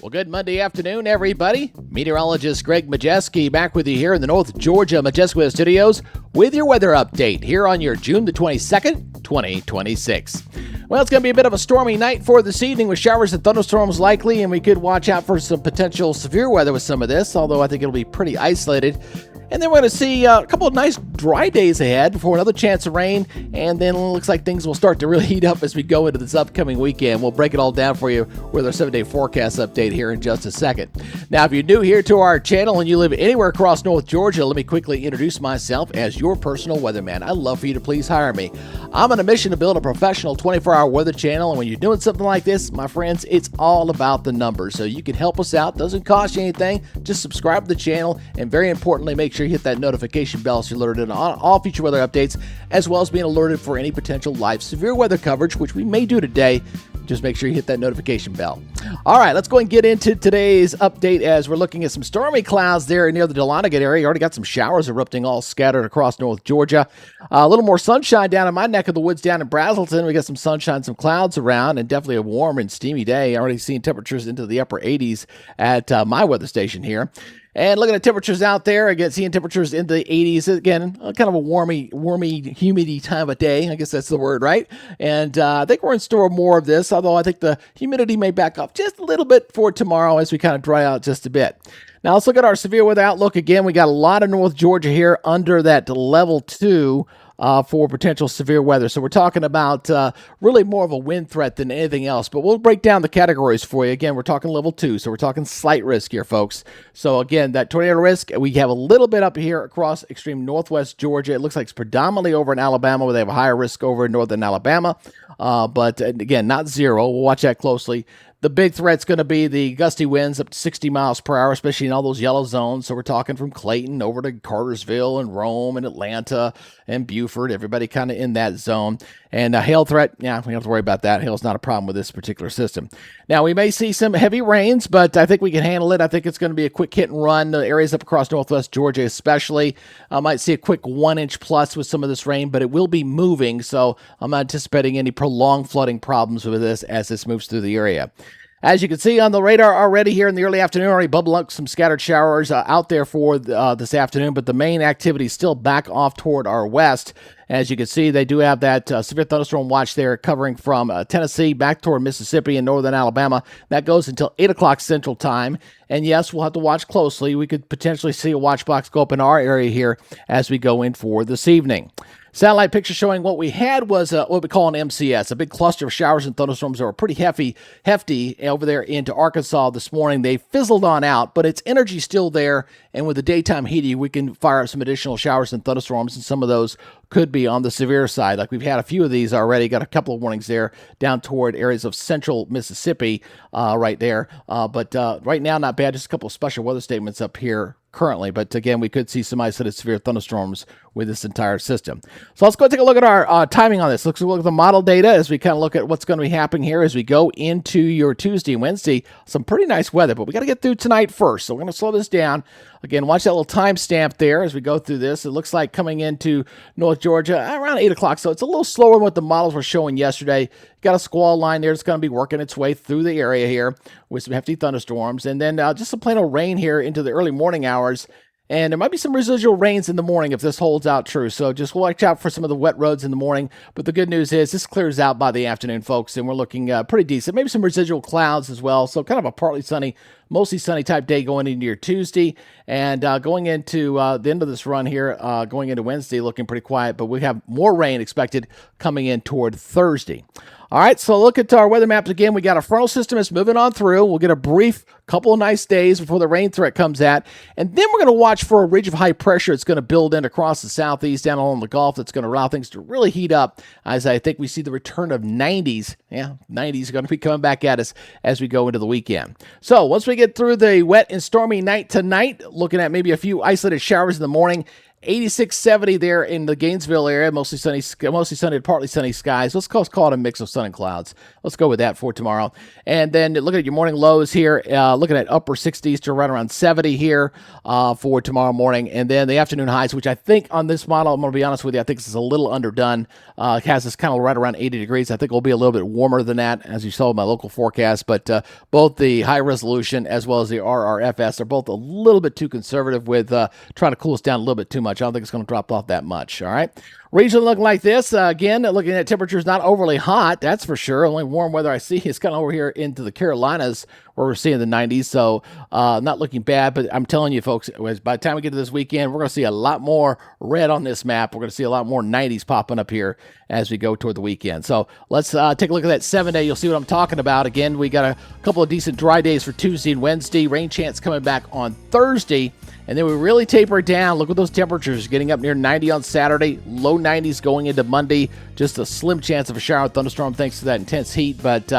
Well, good Monday afternoon, everybody. Meteorologist Greg Majestic back with you here in the North Georgia Majestic Weather Studios with your weather update here on your June the 22nd, 2026. Well, it's going to be a bit of a stormy night for this evening with showers and thunderstorms likely, and we could watch out for some potential severe weather with some of this, although I think it'll be pretty isolated. And then we're going to see a couple of nice dry days ahead before another chance of rain. And then it looks like things will start to really heat up as we go into this upcoming weekend. We'll break it all down for you with our 7-day forecast update here in just a second. Now, if you're new here to our channel and you live anywhere across North Georgia, let me quickly introduce myself as your personal weatherman. I'd love for you to please hire me. I'm on a mission to build a professional 24-hour weather channel. And when you're doing something like this, my friends, it's all about the numbers. So you can help us out. Doesn't cost you anything. Just subscribe to the channel. And very importantly, make sure you hit that notification bell so you're alerted on all future weather updates, as well as being alerted for any potential live severe weather coverage, which we may do today. Just make sure you hit that notification bell. All right, let's go and get into today's update as we're looking at some stormy clouds there near the Dahlonega area. You already got some showers erupting all scattered across North Georgia. A little more sunshine down in my neck of the woods down in Brazelton. We got some sunshine, some clouds around, and definitely a warm and steamy day. Already seeing temperatures into the upper 80s at my weather station here. And looking at temperatures out there, again, seeing temperatures in the 80s. Again, kind of a warmy, humidity time of day. I guess that's the word, right? And I think we're in store more of this, although I think the humidity may back up just a little bit for tomorrow as we kind of dry out just a bit. Now, let's look at our severe weather outlook. Again, we got a lot of North Georgia here under that level 2 for potential severe weather. So we're talking about really more of a wind threat than anything else. But we'll break down the categories for you. Again, we're talking level 2. So we're talking slight risk here, folks. So again, that tornado risk, we have a little bit up here across extreme northwest Georgia. It looks like it's predominantly over in Alabama, where they have a higher risk over in northern Alabama. But again, not zero. We'll watch that closely. The big threat's going to be the gusty winds up to 60 miles per hour, especially in all those yellow zones. So we're talking from Clayton over to Cartersville and Rome and Atlanta and Beaufort, everybody kind of in that zone. And a hail threat, yeah, we don't have to worry about that. Hail's not a problem with this particular system. Now, we may see some heavy rains, but I think we can handle it. I think it's going to be a quick hit and run. The areas up across northwest Georgia especially. I might see a quick 1-inch plus with some of this rain, but it will be moving. So I'm not anticipating any prolonged flooding problems with this as this moves through the area. As you can see on the radar already here in the early afternoon, already bubbling up some scattered showers out there for this afternoon, but the main activity is still back off toward our west. As you can see, they do have that severe thunderstorm watch there covering from Tennessee back toward Mississippi and northern Alabama. That goes until 8 o'clock Central Time. And yes, we'll have to watch closely. We could potentially see a watch box go up in our area here as we go in for this evening. Satellite picture showing what we had was what we call an MCS, a big cluster of showers and thunderstorms that were pretty hefty over there into Arkansas this morning. They fizzled on out, but its energy still there. And with the daytime heating, we can fire up some additional showers and thunderstorms, and some of those could be on the severe side. Like we've had a few of these already, got a couple of warnings there down toward areas of central Mississippi right there. But right now, not bad. Just a couple of special weather statements up here currently, but again, we could see some isolated severe thunderstorms with this entire system. So let's go take a look at our timing on this. Let's look at the model data as we kind of look at what's going to be happening here as we go into your Tuesday and Wednesday. Some pretty nice weather, but we got to get through tonight first. So we're going to slow this down. Again, watch that little timestamp there as we go through this. It looks like coming into North Georgia around 8 o'clock, so it's a little slower than what the models were showing yesterday. Got a squall line there that's going to be working its way through the area here with some hefty thunderstorms. And then just some plain old rain here into the early morning hours. And there might be some residual rains in the morning if this holds out true. So just watch out for some of the wet roads in the morning. But the good news is this clears out by the afternoon, folks, and we're looking pretty decent. Maybe some residual clouds as well. So kind of a partly sunny, mostly sunny type day going into your Tuesday. And going into the end of this run here, going into Wednesday, looking pretty quiet. But we have more rain expected coming in toward Thursday. All right, so look at our weather maps again. We got a frontal system that's moving on through. We'll get a brief couple of nice days before the rain threat comes at. And then we're going to watch for a ridge of high pressure that's going to build in across the southeast down along the Gulf. That's going to allow things to really heat up as I think we see the return of 90s. Yeah, 90s are going to be coming back at us as we go into the weekend. So once we get through the wet and stormy night tonight, looking at maybe a few isolated showers in the morning, 86, 70 there in the Gainesville area, mostly sunny to partly sunny skies. Let's call it a mix of sun and clouds. Let's go with that for tomorrow. And then looking at your morning lows here, looking at upper 60s to right around 70 here for tomorrow morning. And then the afternoon highs, which I think on this model, I'm going to be honest with you, I think this is a little underdone. It has this kind of right around 80 degrees. I think it'll be a little bit warmer than that, as you saw in my local forecast. But both the high resolution as well as the RRFS are both a little bit too conservative with trying to cool us down a little bit too much. I don't think it's going to drop off that much. All right. Region looking like this. Again, looking at temperatures not overly hot, that's for sure. Only warm weather I see is kind of over here into the Carolinas where we're seeing the 90s. So not looking bad, but I'm telling you, folks, by the time we get to this weekend, we're going to see a lot more red on this map. We're going to see a lot more 90s popping up here as we go toward the weekend. So let's take a look at that 7-day. You'll see what I'm talking about. Again, we got a couple of decent dry days for Tuesday and Wednesday. Rain chance coming back on Thursday. And then we really taper it down. Look at those temperatures getting up near 90 on Saturday, low 90s going into Monday. Just a slim chance of a shower and thunderstorm thanks to that intense heat. But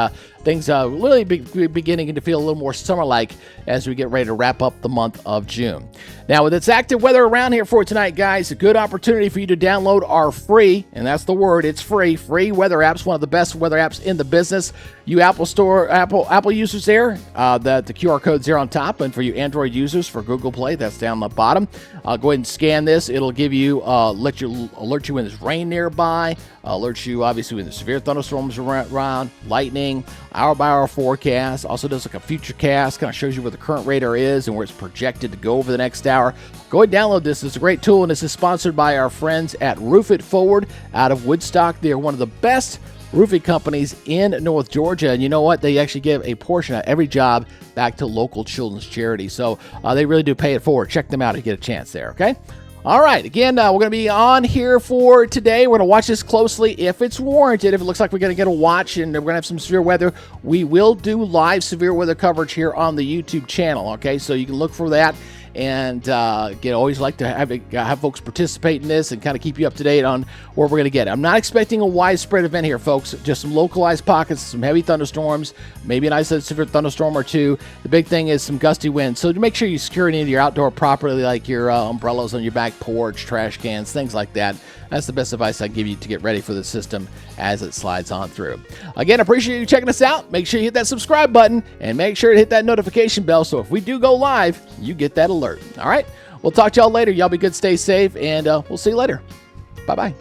things really beginning to feel a little more summer-like as we get ready to wrap up the month of June. Now, with this active weather around here for tonight, guys, a good opportunity for you to download our free, and that's the word, it's free weather apps, one of the best weather apps in the business. You Apple users there, the QR code's there on top, and for you Android users for Google Play, that's down the bottom. Go ahead and scan this. It'll give you, alert you when there's rain nearby, alert you obviously when the severe thunderstorms are around, lightning, hour-by-hour forecast. Also does like a future cast, kind of shows you where the current radar is and where it's projected to go over the next hour. Go ahead and download this. It's a great tool, and this is sponsored by our friends at Roof It Forward out of Woodstock. They are one of the best roofing companies in North Georgia, and you know what? They actually give a portion of every job back to local children's charities. So they really do pay it forward. Check them out if you get a chance there, okay? All right, again, we're going to be on here for today. We're going to watch this closely if it's warranted. If it looks like we're going to get a watch and we're going to have some severe weather, we will do live severe weather coverage here on the YouTube channel, okay? So you can look for that. And always like to have folks participate in this and kind of keep you up to date on where we're going to get. I'm not expecting a widespread event here, folks. Just some localized pockets, some heavy thunderstorms, maybe an isolated severe thunderstorm or two. The big thing is some gusty winds. So to make sure you secure any of your outdoor property, like your umbrellas on your back porch, trash cans, things like that. That's the best advice I give you to get ready for the system as it slides on through. Again, appreciate you checking us out. Make sure you hit that subscribe button and make sure to hit that notification bell so if we do go live, you get that alert. All right, we'll talk to y'all later. Y'all be good, stay safe, and we'll see you later. Bye-bye.